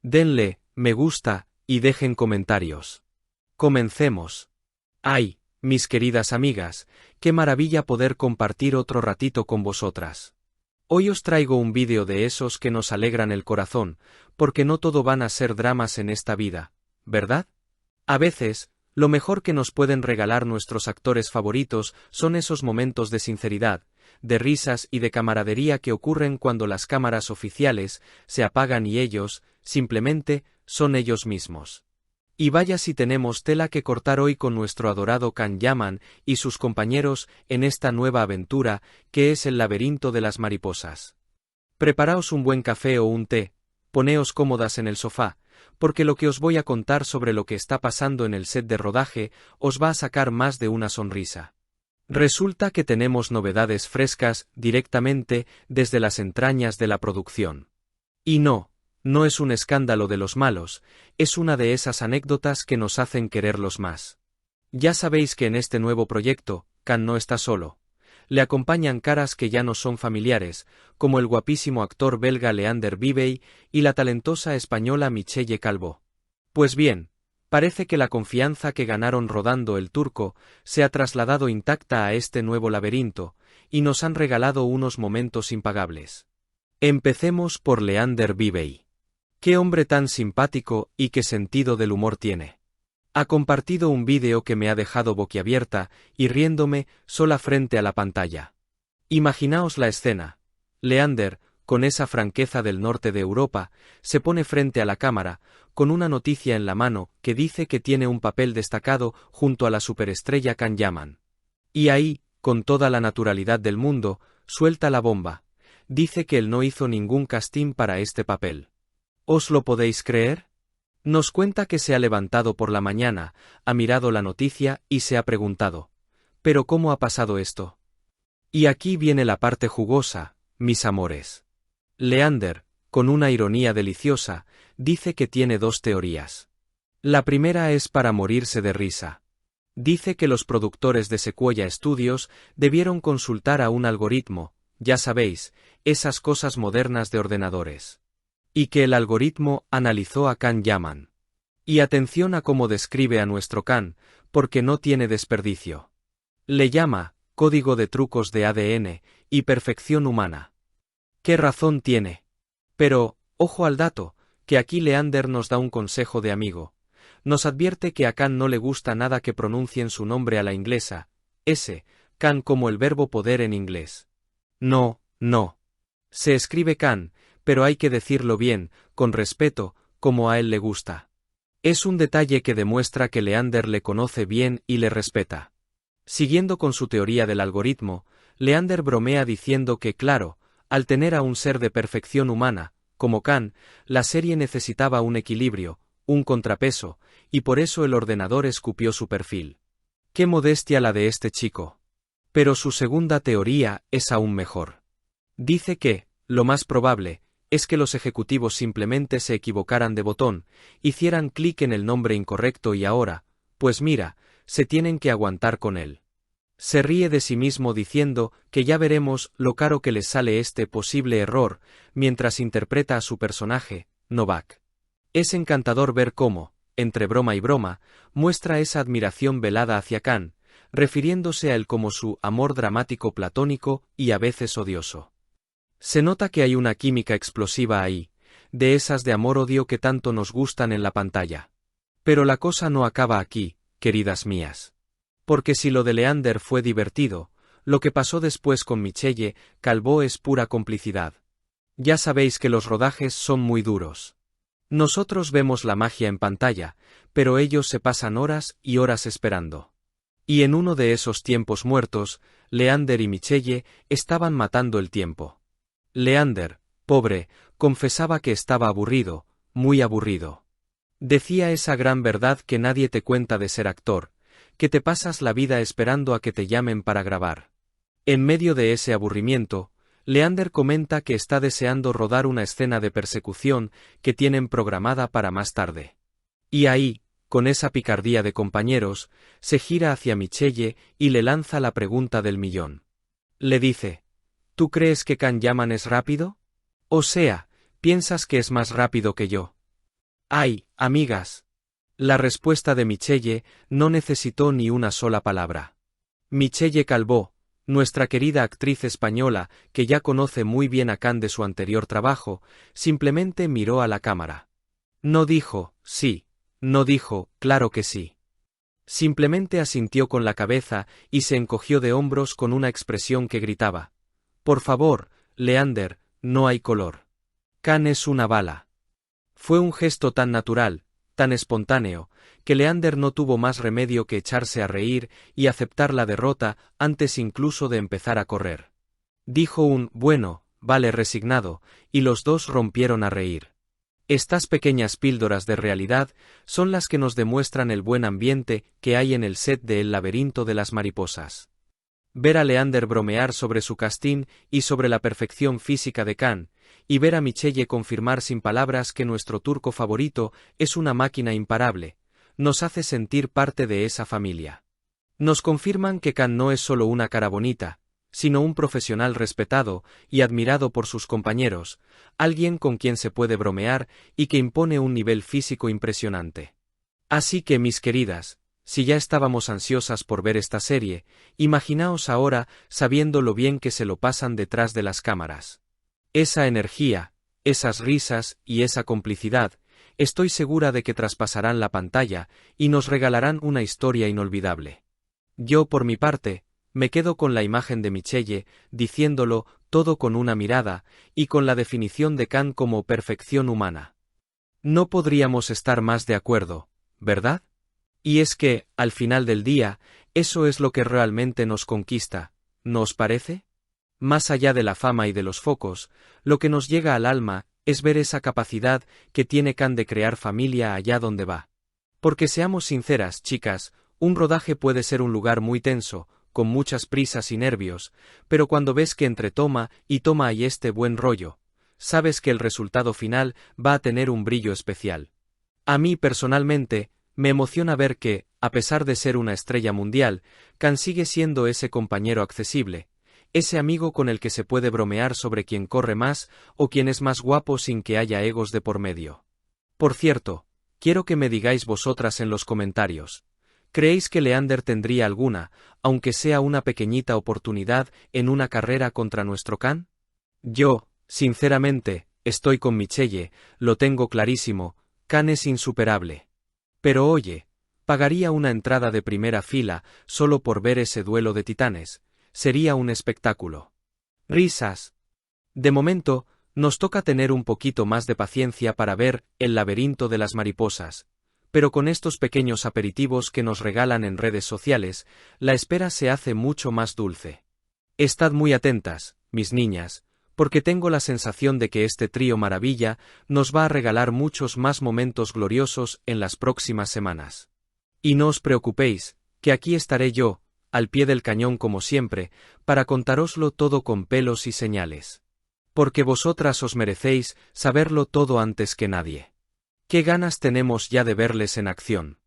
Denle me gusta y dejen comentarios. Comencemos. ¡Ay, mis queridas amigas, qué maravilla poder compartir otro ratito con vosotras! Hoy os traigo un vídeo de esos que nos alegran el corazón, porque no todo van a ser dramas en esta vida, ¿verdad? A veces, lo mejor que nos pueden regalar nuestros actores favoritos son esos momentos de sinceridad, de risas y de camaradería que ocurren cuando las cámaras oficiales se apagan y ellos, simplemente, son ellos mismos. Y vaya si tenemos tela que cortar hoy con nuestro adorado Can Yaman y sus compañeros en esta nueva aventura que es el laberinto de las mariposas. Preparaos un buen café o un té, poneos cómodas en el sofá, porque lo que os voy a contar sobre lo que está pasando en el set de rodaje os va a sacar más de una sonrisa. Resulta que tenemos novedades frescas directamente desde las entrañas de la producción. Y no es un escándalo de los malos, es una de esas anécdotas que nos hacen quererlos más. Ya sabéis que en este nuevo proyecto, Can no está solo. Le acompañan caras que ya no son familiares, como el guapísimo actor belga Leander Bibey y la talentosa española Michelle Calvo. Pues bien, parece que la confianza que ganaron rodando El Turco se ha trasladado intacta a este nuevo laberinto, y nos han regalado unos momentos impagables. Empecemos por Leander Bibey. Qué hombre tan simpático y qué sentido del humor tiene. Ha compartido un vídeo que me ha dejado boquiabierta y riéndome sola frente a la pantalla. Imaginaos la escena. Leander, con esa franqueza del norte de Europa, se pone frente a la cámara, con una noticia en la mano que dice que tiene un papel destacado junto a la superestrella Can Yaman. Y ahí, con toda la naturalidad del mundo, suelta la bomba. Dice que él no hizo ningún casting para este papel. ¿Os lo podéis creer? Nos cuenta que se ha levantado por la mañana, ha mirado la noticia y se ha preguntado, ¿pero cómo ha pasado esto? Y aquí viene la parte jugosa, mis amores. Leander, con una ironía deliciosa, dice que tiene dos teorías. La primera es para morirse de risa. Dice que los productores de Sequoia Studios debieron consultar a un algoritmo, ya sabéis, esas cosas modernas de ordenadores. Y que el algoritmo analizó a Can Yaman. Y atención a cómo describe a nuestro Can, porque no tiene desperdicio. Le llama código de trucos de ADN y perfección humana. ¿Qué razón tiene? Pero, ojo al dato, que aquí Leander nos da un consejo de amigo. Nos advierte que a Can no le gusta nada que pronuncien su nombre a la inglesa, Can como el verbo poder en inglés. No. Se escribe Can, pero hay que decirlo bien, con respeto, como a él le gusta. Es un detalle que demuestra que Leander le conoce bien y le respeta. Siguiendo con su teoría del algoritmo, Leander bromea diciendo que claro, al tener a un ser de perfección humana, como Can, la serie necesitaba un equilibrio, un contrapeso, y por eso el ordenador escupió su perfil. Qué modestia la de este chico. Pero su segunda teoría es aún mejor. Dice que, lo más probable, es que los ejecutivos simplemente se equivocaran de botón, hicieran clic en el nombre incorrecto y ahora, pues mira, se tienen que aguantar con él. Se ríe de sí mismo diciendo que ya veremos lo caro que les sale este posible error, mientras interpreta a su personaje, Novak. Es encantador ver cómo, entre broma y broma, muestra esa admiración velada hacia Can, refiriéndose a él como su amor dramático platónico y a veces odioso. Se nota que hay una química explosiva ahí, de esas de amor-odio que tanto nos gustan en la pantalla. Pero la cosa no acaba aquí, queridas mías. Porque si lo de Leander fue divertido, lo que pasó después con Michelle Calvo es pura complicidad. Ya sabéis que los rodajes son muy duros. Nosotros vemos la magia en pantalla, pero ellos se pasan horas y horas esperando. Y en uno de esos tiempos muertos, Leander y Michelle estaban matando el tiempo. Leander, pobre, confesaba que estaba aburrido, muy aburrido. Decía esa gran verdad que nadie te cuenta de ser actor, que te pasas la vida esperando a que te llamen para grabar. En medio de ese aburrimiento, Leander comenta que está deseando rodar una escena de persecución que tienen programada para más tarde. Y ahí, con esa picardía de compañeros, se gira hacia Michelle y le lanza la pregunta del millón. Le dice, ¿tú crees que Can Yaman es rápido? O sea, ¿piensas que es más rápido que yo? ¡Ay, amigas! La respuesta de Michelle no necesitó ni una sola palabra. Michelle Calvó, nuestra querida actriz española, que ya conoce muy bien a Can de su anterior trabajo, simplemente miró a la cámara. No dijo, sí, no dijo, claro que sí. Simplemente asintió con la cabeza y se encogió de hombros con una expresión que gritaba: por favor, Leander, no hay color. Can es una bala. Fue un gesto tan natural, tan espontáneo, que Leander no tuvo más remedio que echarse a reír y aceptar la derrota antes incluso de empezar a correr. Dijo un bueno, vale resignado, y los dos rompieron a reír. Estas pequeñas píldoras de realidad son las que nos demuestran el buen ambiente que hay en el set de El laberinto de las mariposas. Ver a Leander bromear sobre su casting y sobre la perfección física de Can, y ver a Michelle confirmar sin palabras que nuestro turco favorito es una máquina imparable, nos hace sentir parte de esa familia. Nos confirman que Can no es solo una cara bonita, sino un profesional respetado y admirado por sus compañeros, alguien con quien se puede bromear y que impone un nivel físico impresionante. Así que, mis queridas, si ya estábamos ansiosas por ver esta serie, imaginaos ahora sabiendo lo bien que se lo pasan detrás de las cámaras. Esa energía, esas risas y esa complicidad, estoy segura de que traspasarán la pantalla y nos regalarán una historia inolvidable. Yo, por mi parte, me quedo con la imagen de Michelle, diciéndolo todo con una mirada, y con la definición de Can como perfección humana. No podríamos estar más de acuerdo, ¿verdad? Y es que, al final del día, eso es lo que realmente nos conquista, ¿no os parece? Más allá de la fama y de los focos, lo que nos llega al alma es ver esa capacidad que tiene Can de crear familia allá donde va. Porque seamos sinceras, chicas, un rodaje puede ser un lugar muy tenso, con muchas prisas y nervios, pero cuando ves que entre toma y toma hay este buen rollo, sabes que el resultado final va a tener un brillo especial. A mí personalmente, me emociona ver que, a pesar de ser una estrella mundial, Can sigue siendo ese compañero accesible, ese amigo con el que se puede bromear sobre quién corre más o quién es más guapo sin que haya egos de por medio. Por cierto, quiero que me digáis vosotras en los comentarios, ¿creéis que Leander tendría alguna, aunque sea una pequeñita oportunidad, en una carrera contra nuestro Can? Yo, sinceramente, estoy con Michelle, lo tengo clarísimo, Can es insuperable. Pero oye, pagaría una entrada de primera fila solo por ver ese duelo de titanes, sería un espectáculo. Risas. De momento, nos toca tener un poquito más de paciencia para ver El laberinto de las mariposas. Pero con estos pequeños aperitivos que nos regalan en redes sociales, la espera se hace mucho más dulce. Estad muy atentas, mis niñas, porque tengo la sensación de que este trío maravilla nos va a regalar muchos más momentos gloriosos en las próximas semanas. Y no os preocupéis, que aquí estaré yo, al pie del cañón como siempre, para contároslo todo con pelos y señales. Porque vosotras os merecéis saberlo todo antes que nadie. ¡Qué ganas tenemos ya de verles en acción!